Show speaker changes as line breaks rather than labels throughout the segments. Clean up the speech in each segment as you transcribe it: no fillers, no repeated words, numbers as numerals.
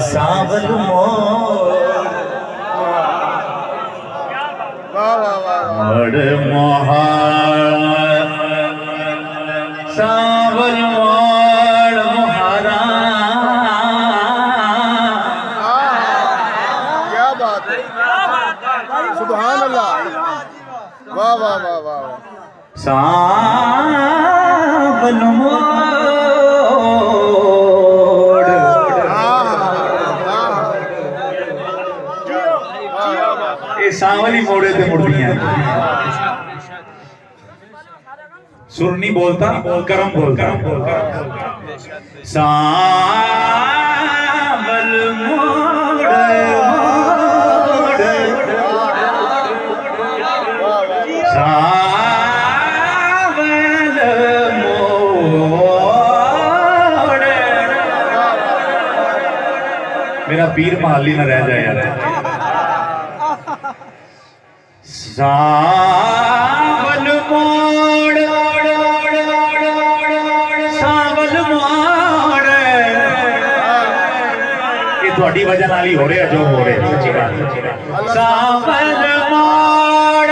सावल मोड़ मोहा सावल मोड़ मोहारा।
क्या बात है, सुभान अल्लाह, वाह वाह वाह वाह।
सावल मोड़ सावली मोड़े ते मुड़दियां। सुर नहीं बोलता, करम बोलता। सावल मोड़ सावल मोड़। मेरा पीर महाली ना रह जाए यार। सावल मोड़ सावल मोड़। ये थोड़ी वजह नाल ही हो रहा जो हो रहा सच्ची बात। सावल मोड़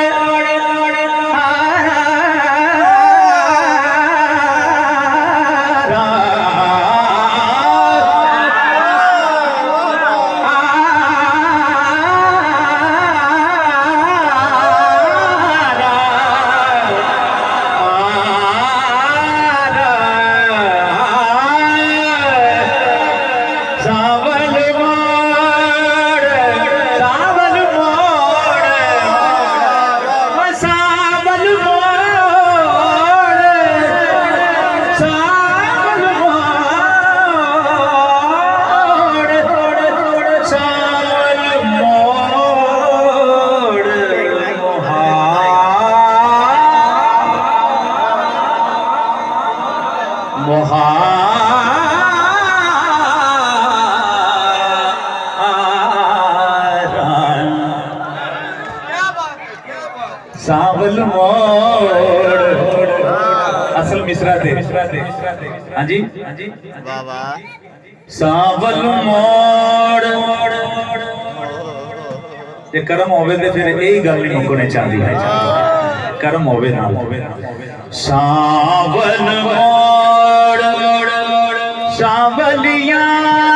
सावल मोड़। असल मिसरा थे। हाँ जी सावल मोड़। जे करम होवे ते फिर यही गल नहीं मुकने चाहती है। करम होवे ना सावल मोड़ सावलियां